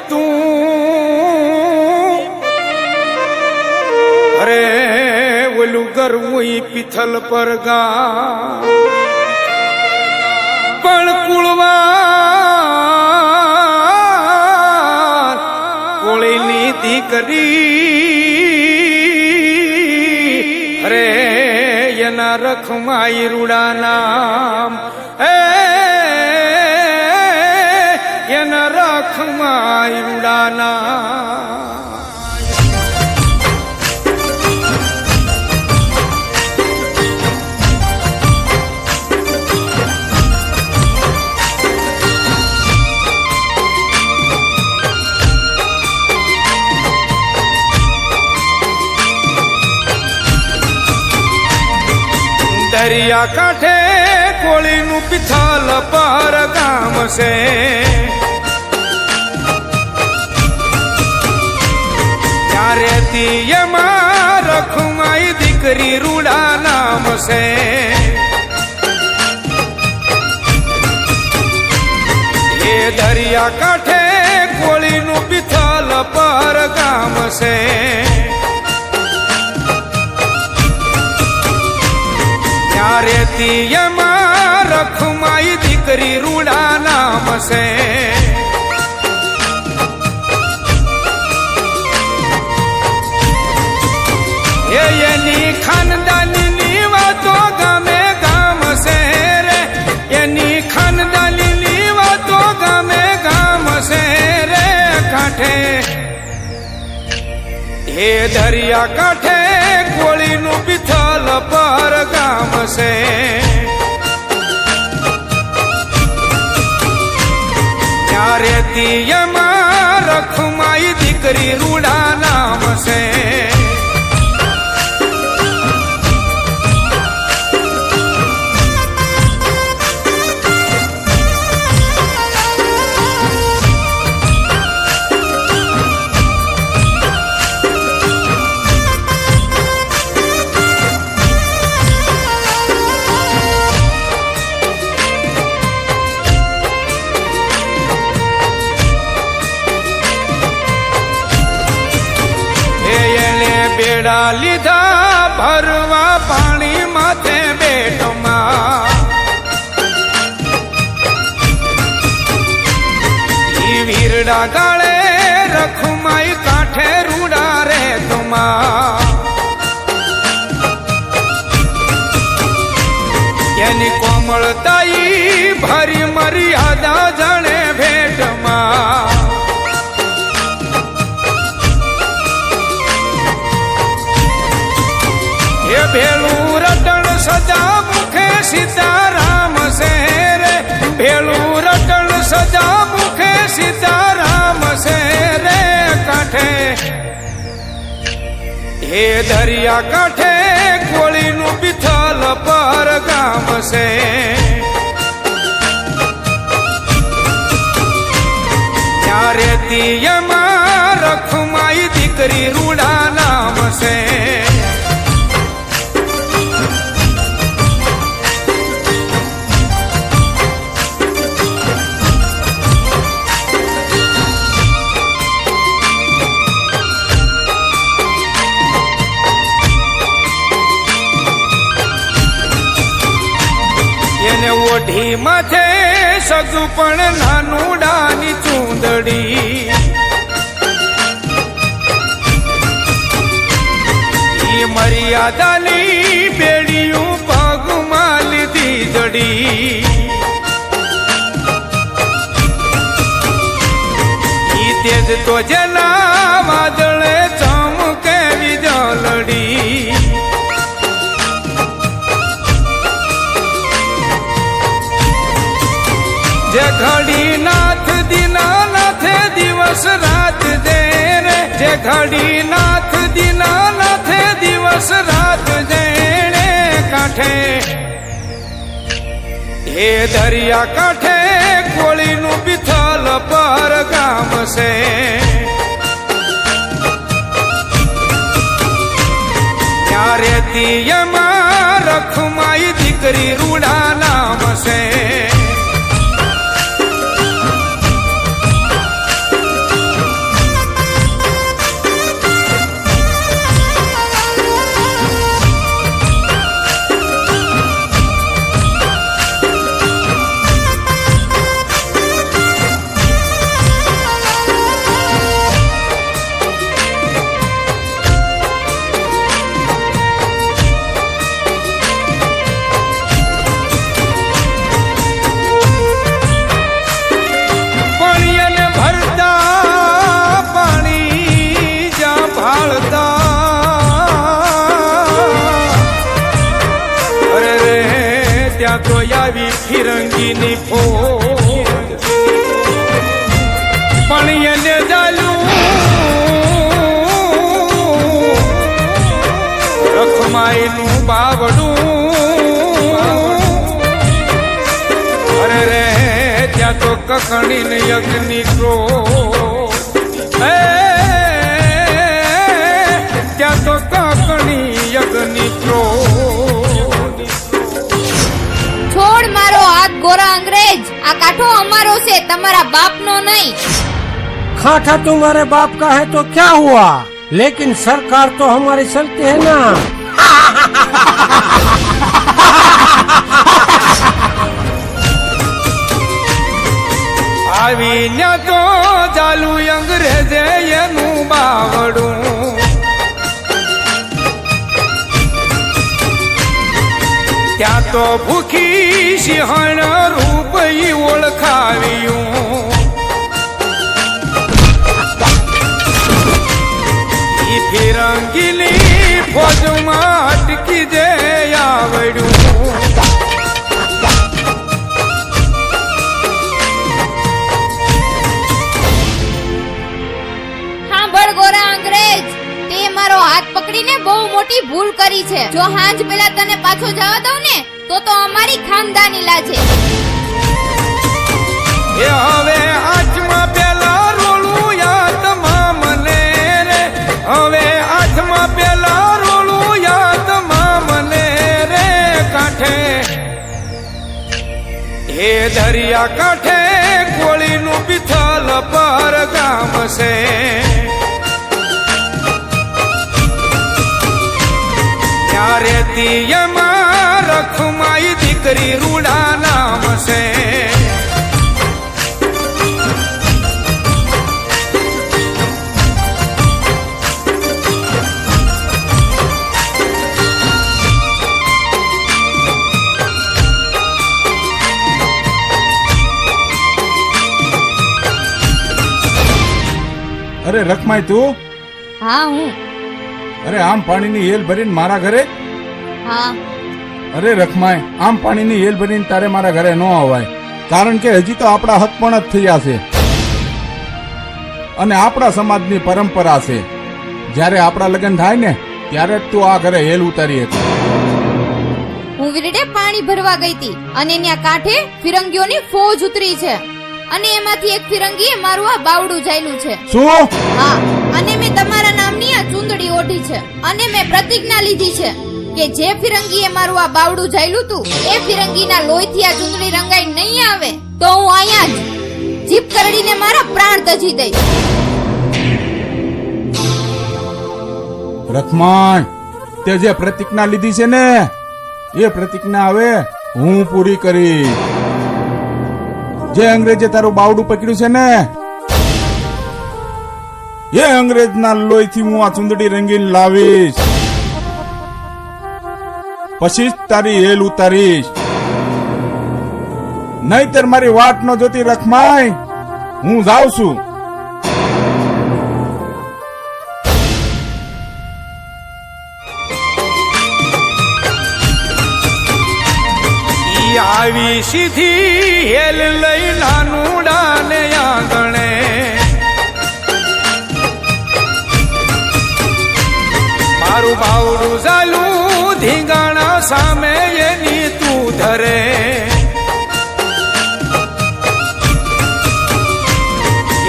તું અરે ઓલું ગરવું પિથલ પર ગા પણ કુળવા કોળીની દીકરી અરે એના રખમાઈ રૂડા નામ એના રખમાઈ રૂડા નામ દરિયા કાંઠે કોળીનું પિથલ પર ગામ છે ત્યારે તીયમાં રખમાઈ દીકરી રૂડા નામ છે એ દરિયા કાંઠે કોળીનું પિથલ પર ગામ છે ત્યારે તીયમાં રખમાઈ દીકરી રૂડા નામ છે એની ખાનદાનીની વાતો ગામે ગામ છે રે એની ખાનદાનીની વાતો ગામે ગામ છે રે કાંઠે હે દરિયા કાંઠે કોળીનું પિથલ પર ગામ છે ત્યારે તીયમાં રખમાઈ દીકરી રૂડા નામ છે બેડા લીધા ભરવા પાણી માથે બેટમાં ઈ વીરડા ગાળે રખમાઈ કાંઠે રૂડા રે તુમા એની કોમળતાઈ ભરી મર્યાદા જાણે ભેટમાં ભેલું રટણ સદા મુખે સીતારામ છે રે ભેલું રટણ સદા મુખે સીતારામ છે રે કાંઠે હે દરિયા કાંઠે કોળીનું પિથલ પર ગામ છે ત્યારે તીયમાં રખમાઈ દીકરી રૂડા નામ છે ઓઢી માથે સગુ પણ નાનું ડાની ચૂંદડી ઈ મર્યાદાની બેડિયું પગમાં લીધી જડી ઈ તેજ તો જેના વાદળે ચમકે વીજળડી જે ઘડી નાથ દીનાનાથે દિવસ રાત દે રે જે ઘડી નાથ દીનાનાથે દિવસ રાત દે રે કાંઠે હે દરિયા કાંઠે કોળીનું પિથલ પર ગામ છે ત્યારે તીયમાં રખમાઈ દીકરી રૂડા નામ છે ત્યાં તો આવી ફિરંગીની ફોજ પણ એને ચાલ્યું રખમાઈનું બાવડું અરે રે ત્યાં તો કકણીને યજ્ઞની ક્રોધ ત્યાં તો કકણી યજ્ઞની ક્રોધ છોડ મારો હાથ ગોરા અંગ્રેજ આ કાંઠો અમારો છે તમારા બાપનો નહીં खाठा तुम्हारे बाप का है तो क्या हुआ लेकिन सरकार तो हमारी चलती है ना આવીને તો ચાલુ અંગ્રેજે એનું બાવડું ત્યાં તો ભૂખી સિંહણ રૂપ ઈ ઓળખાવ્યું ઈ ફિરંગીની ફોજમાં અટકી જે આવડ્યું ગોરા અંગ્રેજ તે મારો હાથ પકડીને બહુ મોટી ભૂલ કરી છે જો હાંજ પેલા તને પાછો જવા દઉં ને તો અમારી ખાનદાની લાજે એ હવે આઠમાં પેલા રોલું યાદમાં મને રે હવે આઠમાં પેલા રોલું યાદમાં મને રે કાંઠે હે દરિયા કાંઠે કોળીનું પિથલ પર ગામ છે ત્યારે તિયમાં રખમાઈ દીકરી રૂડા નામ છે અરે રખમાય તું હા હું અરે આમ પાણીની હેલ ભરીને મારા ઘરે હા અરે રખમાય આમ પાણીની હેલ ભરીને તારે મારા ઘરે ન અવાય કારણ કે હજી તો આપણા હક પણ જ થયા છે અને આપણા સમાજની પરંપરા છે જ્યારે આપણા લગ્ન થાય ને ત્યારે જ તું આ ઘરે હેલ ઉતારી હતી હું વીરડે પાણી ભરવા ગઈ હતી અને ત્યાં કાંઠે ફિરંગીઓની ફોજ ઉતરી છે અને એમાંથી એક ફિરંગીએ મારું આ બાવડું જાયલું છે શું હા અને મેં તમારા નામની આ ચૂંદડી ઓઢી છે અને મેં પ્રતિજ્ઞા લીધી છે કે જે ફિરંગીએ મારું આ બાવડું જાયલું તું એ ફિરંગીના લોહીથી આ ચૂંદડી રંગાઈ નહીં આવે તો હું અહીંયા જ જીભ કરડીને મારા પ્રાણ તજી દઈશ રખમાય તે જે પ્રતિજ્ઞા લીધી છે ને એ પ્રતિજ્ઞા હવે હું પૂરી કરી જે અંગ્રેજે તારું બાવડું પકડ્યું છે ને એ અંગ્રેજના લોહીથી હું આ ચૂંદડી રંગીને લાવીશ પછી જ તારી હેલ ઉતારીશ નહીતર મારી વાટ ન જોતી રખમાય હું જાઉં છું આવી સીધી હેલ લઈ નાનુડા ને આંગણે મારું બાવડું ચાલું ધીંગાણા સામે એની તું ધરે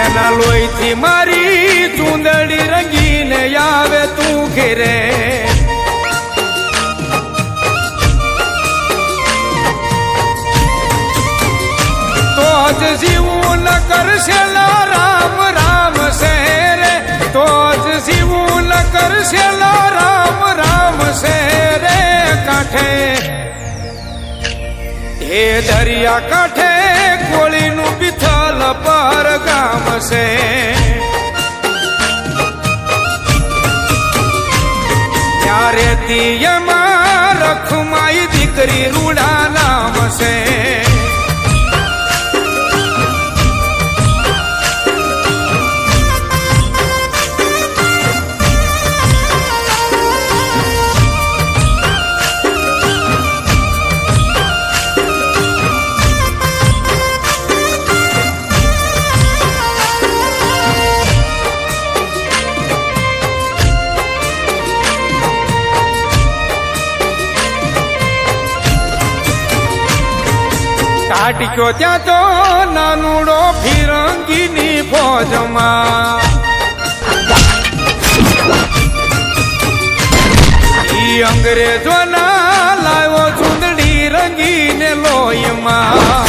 એના લોહીથી મારી ચૂંદડી રંગીને આવે તું ઘેરે તો જ જીવું ન કરશે રામ રામ છે રે તો જ જીવું ન કરશે રામ રામ છે રે કાંઠે હે દરિયા કાંઠે કોળીનું પિથલ પર ગામ છે ત્યારે તિયમાં રખમાઈ દીકરી રૂડા નામ છે આટક્યો ત્યાં તો નાનુડો ફિરંગીની ફોજમાં ઈ અંગ્રેજોના લાવ્યો ચૂંદડી રંગીને લોહીમાં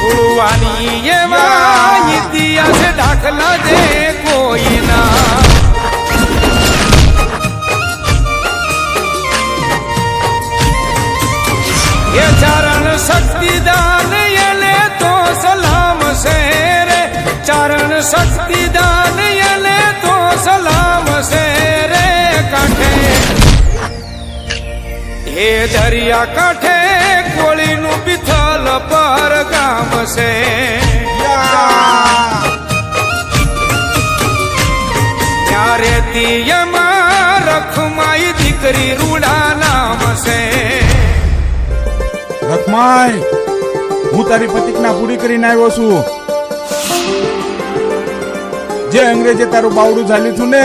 ઉડવાની એવા ઇતિહાસ દાખલા દે કોઈના એ ચારણ શક્તિદાન એને તો સલામ છે રે ચારણ શક્તિદાન એને તો સલામ છે રે કાંઠે એ દરિયા કાંઠે કોળીનું પિથલ પર ગામ છે ત્યારે તિયમાં રખમાઈ દીકરી રૂડા નામ છે રખમાય હું તારી પ્રતિજ્ઞા પૂરી કરીને આવ્યો છું જે અંગ્રેજે તારું બાવડું ઝાલ્યું હતું ને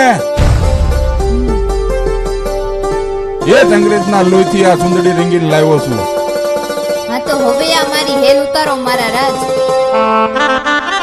એ જ અંગ્રેજના લોહીથી આ સુંદરી રંગીને લાવ્યો છું હા તો હવે આ મારી હેલ ઉતારો મારા રાજ